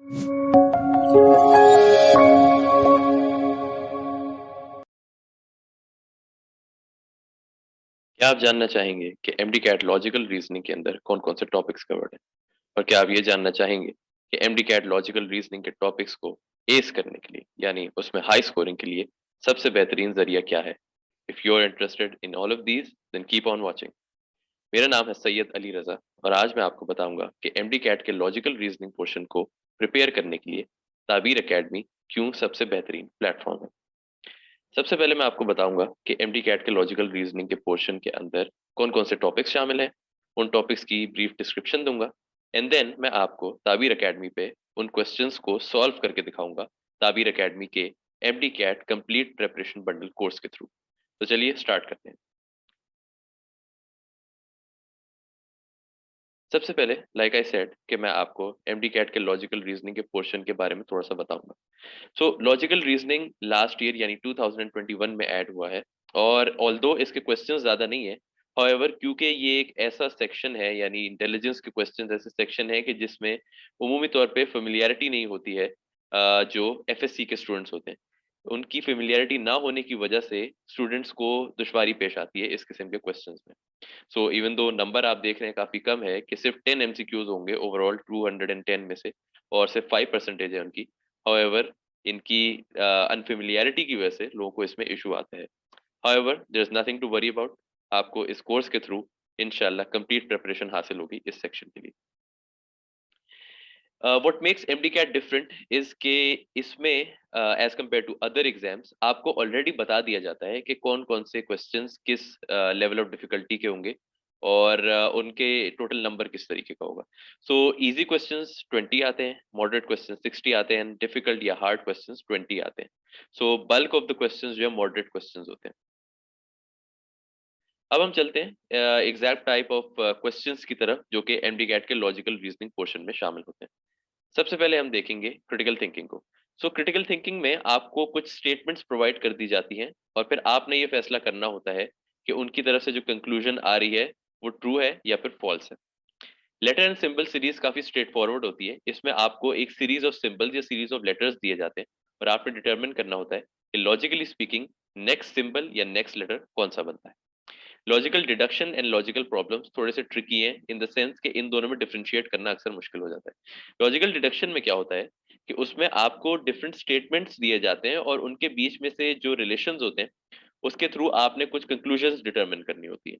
क्या आप जानना चाहेंगे कि एमडी कैट लॉजिकल रीजनिंग के अंदर कौन कौन से टॉपिक्स कवर्ड हैं? और क्या आप ये जानना चाहेंगे कि एमडी कैट लॉजिकल रीजनिंग के टॉपिक्स को एस करने के लिए यानी उसमें हाई स्कोरिंग के लिए सबसे बेहतरीन जरिया क्या है? If you are interested in all of these then keep on watching. मेरा नाम है सैयद अली रजा और आज मैं आपको बताऊंगा कि एमडी कैट के लॉजिकल रीजनिंग पोर्शन को प्रिपेयर करने के लिए ताबीर एकेडमी क्यों सबसे बेहतरीन प्लेटफॉर्म है। सबसे पहले मैं आपको बताऊंगा कि एमडी कैट के लॉजिकल रीजनिंग के पोर्शन के अंदर कौन कौन से टॉपिक्स शामिल हैं। उन टॉपिक्स की ब्रीफ डिस्क्रिप्शन दूंगा एंड देन मैं आपको ताबीर एकेडमी पे उन क्वेश्चंस को सॉल्व करके दिखाऊंगा ताबीर एकेडमी के MDCAT complete preparation bundle course के थ्रू। तो चलिए स्टार्ट करते हैं। सबसे पहले लाइक आई सेड कि मैं आपको एमडी कैट के लॉजिकल रीजनिंग के पोर्शन के बारे में थोड़ा सा बताऊंगा। सो लॉजिकल रीजनिंग लास्ट ईयर यानी 2021 में ऐड हुआ है और ऑल्दो इसके क्वेश्चंस ज़्यादा नहीं है, हाउएवर क्योंकि ये एक ऐसा सेक्शन है यानी इंटेलिजेंस के क्वेश्चंस ऐसे सेक्शन है कि जिसमें उमूमी तौर पे फेमिलियरिटी नहीं होती है। जो एफएससी के स्टूडेंट्स होते हैं उनकी फेमिलियरिटी ना होने की वजह से स्टूडेंट्स को दुश्वारी पेश आती है इस किस्म के क्वेश्चंस में। सो इवन दो नंबर आप देख रहे हैं काफी कम है कि सिर्फ 10 एमसीक्यूज होंगे ओवरऑल 210 में से और सिर्फ 5% है उनकी। हाउएवर इनकी अनफेमिलियरिटी की वजह से लोगों को इसमें इशू आता है। However there is nothing to worry about. आपको इस कोर्स के थ्रू इंशाल्लाह कंप्लीट प्रिपरेशन हासिल होगी इस सेक्शन के लिए। What makes MDCAT different is के इसमें as compare to other exams आपको ऑलरेडी बता दिया जाता है कि कौन कौन से क्वेश्चंस किस लेवल ऑफ डिफिकल्टी के होंगे और उनके टोटल नंबर किस तरीके का होगा। सो इजी क्वेश्चंस 20 आते हैं, मॉडरेट क्वेश्चंस 60 आते हैं, डिफिकल्ट या हार्ड क्वेश्चंस 20 आते हैं। सो बल्क ऑफ द क्वेश्चंस जो है मॉडरेट क्वेश्चंस होते हैं। अब हम चलते हैं एग्जैक्ट टाइप ऑफ क्वेश्चंस की तरफ जो कि एमडीकैट के लॉजिकल रीजनिंग पोर्शन में शामिल होते हैं। सबसे पहले हम देखेंगे क्रिटिकल थिंकिंग को। सो क्रिटिकल थिंकिंग में आपको कुछ स्टेटमेंट्स प्रोवाइड कर दी जाती हैं और फिर आपने ये फैसला करना होता है कि उनकी तरफ से जो कंक्लूजन आ रही है वो ट्रू है या फिर फॉल्स है। लेटर एंड सिंबल सीरीज काफी स्ट्रेट फॉरवर्ड होती है। इसमें आपको एक सीरीज ऑफ सिंबल्स या सीरीज ऑफ लेटर्स दिए जाते हैं और आपने डिटरमिन करना होता है कि लॉजिकली स्पीकिंग नेक्स्ट सिंबल या नेक्स्ट लेटर कौन सा बनता है। Logical deduction and logical problems थोड़े से ट्रिकी हैं इन द सेंस कि इन दोनों में डिफरेंशिएट करना अक्सर मुश्किल हो जाता है। लॉजिकल डिडक्शन में क्या होता है कि उसमें आपको डिफरेंट स्टेटमेंट्स दिए जाते हैं और उनके बीच में से जो रिलेशंस होते हैं उसके थ्रू आपने कुछ कंक्लूजन्स डिटरमिन करनी होती है।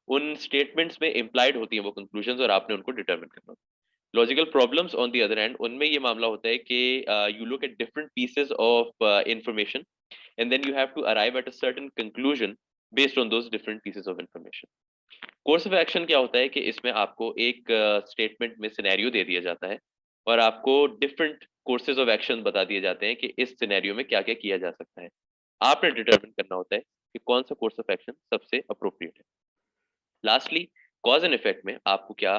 उन स्टेटमेंट्स में इम्प्लाइड होती हैं वो कंक्लूजन्स और आपने उनको डिटरमिन करना होता है। Logical problems on the other hand उनमें ये मामला होता है कि you look at different pieces of information and then you have to arrive at a certain conclusion based on those different pieces of information. Course of action क्या होता है कि इसमें आपको एक स्टेटमेंट में सिनेरियो दे दिया जाता है और आपको डिफरेंट कोर्सेज ऑफ एक्शन बता दिए जाते हैं कि इस सिनेरियो में क्या क्या किया जा सकता है। आपने डिटरमिन करना होता है कि कौन सा कोर्स ऑफ एक्शन सबसे अप्रोप्रिएट है। लास्टली कॉज एंड इफेक्ट में आपको क्या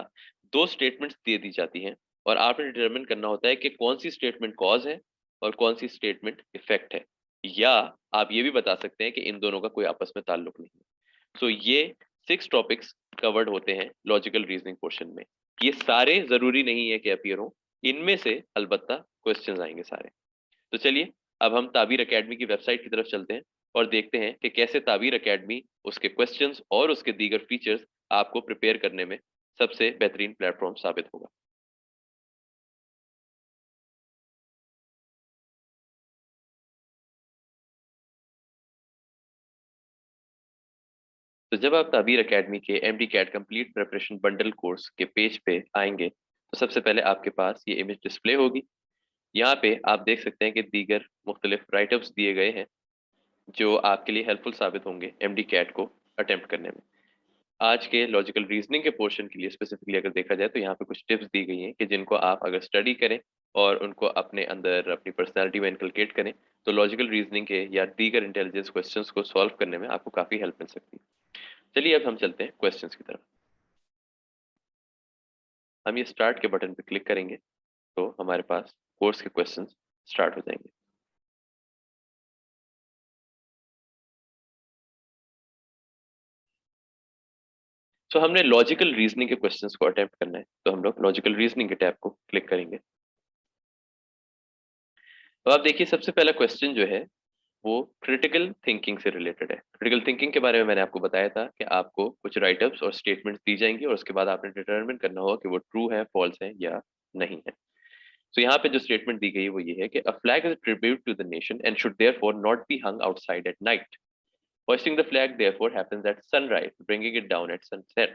दो स्टेटमेंट्स दे दी जाती हैं और आपने डिटरमिन करना होता है कि कौन सी स्टेटमेंट कॉज है और कौन सी स्टेटमेंट इफेक्ट है। या आप ये भी बता सकते हैं कि इन दोनों का कोई आपस में ताल्लुक नहीं है। सो ये 6 टॉपिक्स कवर्ड होते हैं लॉजिकल रीजनिंग पोर्शन में। ये सारे जरूरी नहीं है कि अपीयर हो, इनमें से अलबत्ता क्वेश्चंस आएंगे सारे। तो चलिए अब हम ताबीर एकेडमी की वेबसाइट की तरफ चलते हैं और देखते हैं कि कैसे ताबीर एकेडमी उसके क्वेश्चंस और उसके दीगर फीचर्स आपको प्रिपेयर करने में सबसे बेहतरीन प्लेटफॉर्म साबित होगा। तो जब आप ताबीर एकेडमी के MDCAT complete preparation bundle course के पेज पे आएंगे तो सबसे पहले आपके पास ये इमेज डिस्प्ले होगी। यहाँ पे आप देख सकते हैं कि दीगर मुख्तलिफ राइटअप्स दिए गए हैं जो आपके लिए हेल्पफुल साबित होंगे एमडी कैट को अटेम्प्ट करने में। आज के लॉजिकल रीजनिंग के पोर्शन के लिए स्पेसिफिकली अगर देखा जाए तो यहाँ पे कुछ टिप्स दी गई हैं कि जिनको आप अगर स्टडी करें और उनको अपने अंदर अपनी पर्सनालिटी में इनकलकेट करें तो लॉजिकल रीजनिंग के या दीगर इंटेलिजेंस क्वेश्चंस को सॉल्व करने में आपको काफ़ी हेल्प मिल सकती है। चलिए अब हम चलते हैं क्वेश्चंस की तरफ। हम ये स्टार्ट के बटन पे क्लिक करेंगे तो हमारे पास कोर्स के क्वेश्चंस स्टार्ट हो जाएंगे। तो हमने लॉजिकल रीजनिंग के क्वेश्चंस को अटेम्प्ट करना है तो हम लोग लॉजिकल रीजनिंग के टैब को क्लिक करेंगे। तो आप देखिए सबसे पहला क्वेश्चन जो है वो क्रिटिकल थिंकिंग से रिलेटेड है। क्रिटिकल थिंकिंग के बारे में मैंने आपको बताया था कि आपको कुछ राइटअप्स और स्टेटमेंट्स दी जाएंगी और उसके बाद आपने डिटरमिन करना होगा कि वो ट्रू है, फॉल्स है या नहीं है। तो यहाँ पे जो स्टेटमेंट दी गई है वो ये है कि a flag is tribute to the nation and should therefore not be hung outside at night. Hoisting the flag therefore happens at sunrise, bringing it down at sunset.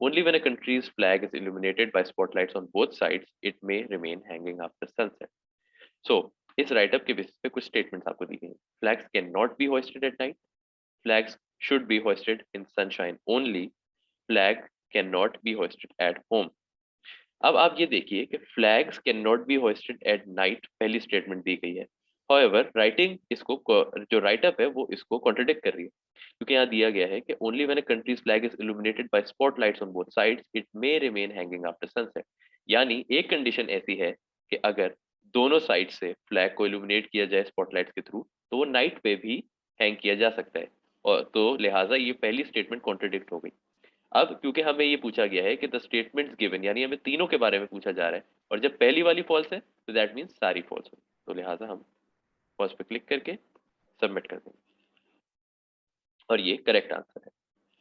Only when a country's flag is illuminated by spotlights on both sides, it may remain hanging after sunset. So, इस write up के basis पे कुछ statements आपको दी गई हैं। Flags can not be hosted at night, flags should be hosted in sunshine only, flag can not be hosted at home. अब आप ये देखिए कि flags can not be hosted at night पहली स्टेटमेंट दी गई है। हाउएवर राइटिंग इसको जो राइटअप है वो इसको कॉन्ट्रडिक्ट कर रही है, क्योंकि यहाँ दिया गया है कि only when a country's flag is illuminated by spotlights on both sides it may remain hanging after sunset. यानी एक कंडीशन ऐसी है कि अगर दोनों साइड से फ्लैग को इल्यूमिनेट किया जाए स्पॉटलाइट्स के थ्रू तो वो नाइट पे भी हैंग किया जा सकता है, और तो लिहाजा ये पहली स्टेटमेंट कॉन्ट्रडिक्ट हो गई। अब क्योंकि हमें ये पूछा गया है कि द स्टेटमेंट्स गिवन, यानी हमें तीनों के बारे में पूछा जा रहा है, और जब पहली वाली फॉल्स है तो दैट मीन्स सारी फॉल्स होगी, तो लिहाजा हम फॉल्स पे क्लिक करके सबमिट कर देंगे और ये करेक्ट आंसर है।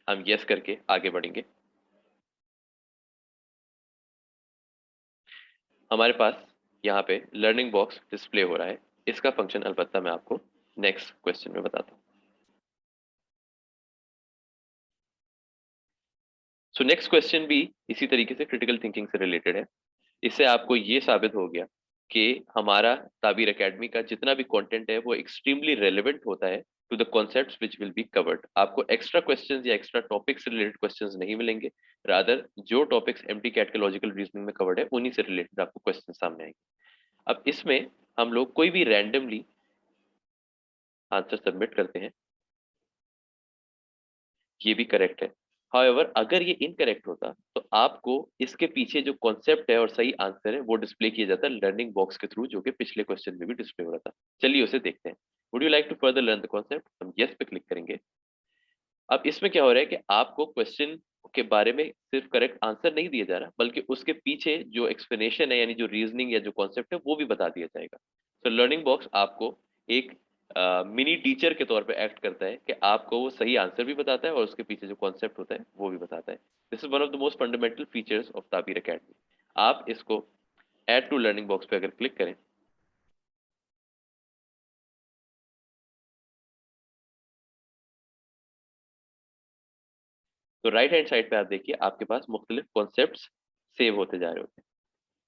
हम यस करके आगे बढ़ेंगे। हमारे पास यहाँ पे लर्निंग बॉक्स डिस्प्ले हो रहा है। इसका फंक्शन अलबत्ता मैं आपको नेक्स्ट क्वेश्चन में बताता हूँ। सो नेक्स्ट क्वेश्चन भी इसी तरीके से क्रिटिकल थिंकिंग से रिलेटेड है। इससे आपको ये साबित हो गया कि हमारा ताबीर एकेडमी का जितना भी कंटेंट है वो एक्सट्रीमली रेलेवेंट होता है to the concepts which will be covered. आपको एक्स्ट्रा क्वेश्चंस या एक्स्ट्रा टॉपिक्स से रिलेटेड क्वेश्चंस नहीं मिलेंगे, रादर जो टॉपिक्स एमटी कैट के लॉजिकल रीजनिंग में कवर्ड है उन्हीं से रिलेटेड आपको क्वेश्चन सामने आएंगे। अब इसमें हम लोग कोई भी रैंडमली आंसर सबमिट करते हैं, ये भी करेक्ट है। हाउएवर अगर ये इनकरेक्ट होता तो आपको इसके पीछे जो कॉन्सेप्ट है और सही आंसर है वो डिस्प्ले किया जाता है लर्निंग बॉक्स के थ्रू, जो कि पिछले क्वेश्चन में भी डिस्प्ले हो रहा था। चलिए उसे देखते हैं। Would you like to further learn the concept? हम यस पे क्लिक करेंगे। अब इसमें क्या हो रहा है कि आपको क्वेश्चन के बारे में सिर्फ करेक्ट आंसर नहीं दिया जा रहा, बल्कि उसके पीछे जो एक्सप्लेनेशन है यानी जो रीजनिंग या जो कॉन्सेप्ट है वो भी बता दिया जाएगा। तो लर्निंग बॉक्स आपको एक मिनी टीचर के तौर पे एक्ट करता है कि आपको वो सही आंसर भी बताता है और उसके पीछे जो कॉन्सेप्ट होता है वो भी बताता है। This is one of the most fundamental features of Tabeer academy. आप इसको ऐड टू लर्निंग बॉक्स पे अगर क्लिक करें तो राइट हैंड साइड पे आप देखिए आपके पास मुख्तलिफ कॉन्सेप्ट सेव होते जा रहे होते हैं।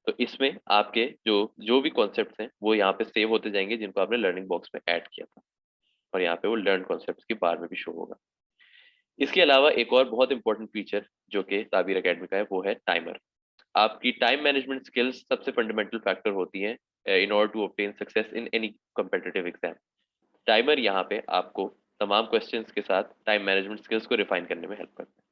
तो इसमें आपके जो जो भी कॉन्सेप्ट्स हैं वो यहाँ पे सेव होते जाएंगे जिनको आपने लर्निंग बॉक्स में ऐड किया था, और यहाँ पे वो लर्न कॉन्सेप्ट्स की बार में भी शो होगा। इसके अलावा एक और बहुत इंपॉर्टेंट फीचर जो कि ताबीर एकेडमी का है वो है टाइमर। आपकी टाइम मैनेजमेंट स्किल्स सबसे फंडामेंटल फैक्टर होती हैं in order to obtain success in any competitive exam. Timer यहाँ पे आपको तमाम क्वेश्चंस के साथ टाइम मैनेजमेंट स्किल्स को रिफाइन करने में हेल्प करता है।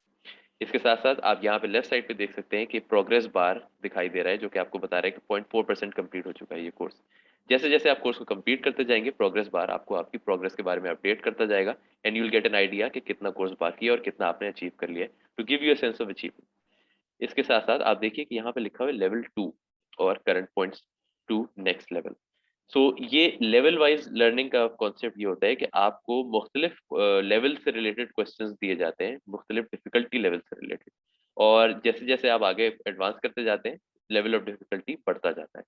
इसके साथ साथ आप यहाँ पे लेफ्ट साइड पे देख सकते हैं कि प्रोग्रेस बार दिखाई दे रहा है, जो कि आपको बता रहा है कि 0.4% कंप्लीट हो चुका है ये कोर्स। जैसे जैसे आप कोर्स को कंप्लीट करते जाएंगे प्रोग्रेस बार आपको आपकी प्रोग्रेस के बारे में अपडेट करता जाएगा, and you will get an idea कि कितना कोर्स बाकी है और कितना आपने अचीव कर लिया है, to give you a sense of achievement. इसके साथ साथ आप देखिए कि यहाँ पे लिखा हुआ है लेवल 2 और current points to next level. So ये लेवल वाइज लर्निंग का कॉन्सेप्ट ये होता है कि आपको मुख्तलिफ लेवल से रिलेटेड क्वेश्चंस दिए जाते हैं, मुख्तलिफ डिफिकल्टी लेवल से रिलेटेड, और जैसे जैसे आप आगे एडवांस करते जाते हैं लेवल ऑफ डिफिकल्टी बढ़ता जाता है।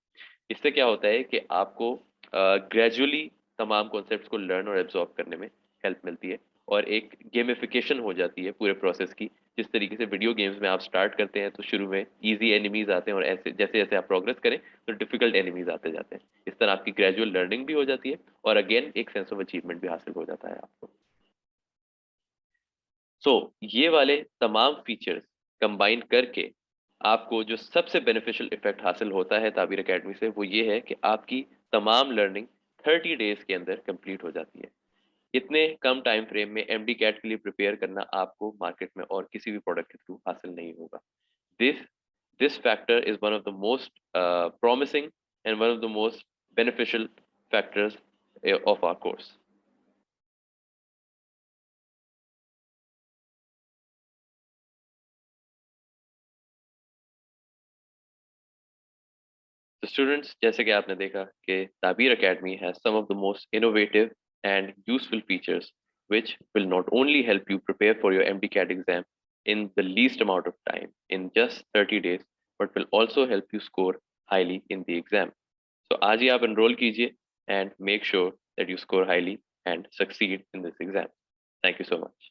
इससे क्या होता है कि आपको ग्रेजुअली तमाम कॉन्सेप्ट्स को लर्न और एब्जॉर्ब करने में हेल्प मिलती है, और एक गेमिफिकेशन हो जाती है पूरे प्रोसेस की। जिस तरीके से वीडियो गेम्स में आप स्टार्ट करते हैं तो शुरू में इजी एनिमीज आते हैं, और ऐसे जैसे जैसे आप प्रोग्रेस करें तो डिफिकल्ट एनिमीज आते जाते हैं। इस तरह आपकी ग्रेजुअल लर्निंग भी हो जाती है और अगेन एक सेंस ऑफ अचीवमेंट भी हासिल हो जाता है आपको। सो ये वाले तमाम फीचर्स कंबाइन करके आपको जो सबसे बेनिफिशियल इफेक्ट हासिल होता है ताबीर एकेडमी से वो ये है कि आपकी तमाम लर्निंग 30 डेज के अंदर कंप्लीट हो जाती है। इतने कम टाइम फ्रेम में एमडी कैट के लिए प्रिपेयर करना आपको मार्केट में और किसी भी प्रोडक्ट के थ्रू हासिल नहीं होगा। This this factor is one of the most promising and one of the most beneficial factors of our course. तो स्टूडेंट्स, जैसे कि आपने देखा कि Tabeer academy has some of the most innovative and useful features which will not only help you prepare for your MDCAT exam in the least amount of time, in just 30 days, but will also help you score highly in the exam. So आज ही आप enroll कीजिए and make sure that you score highly and succeed in this exam. Thank you so much.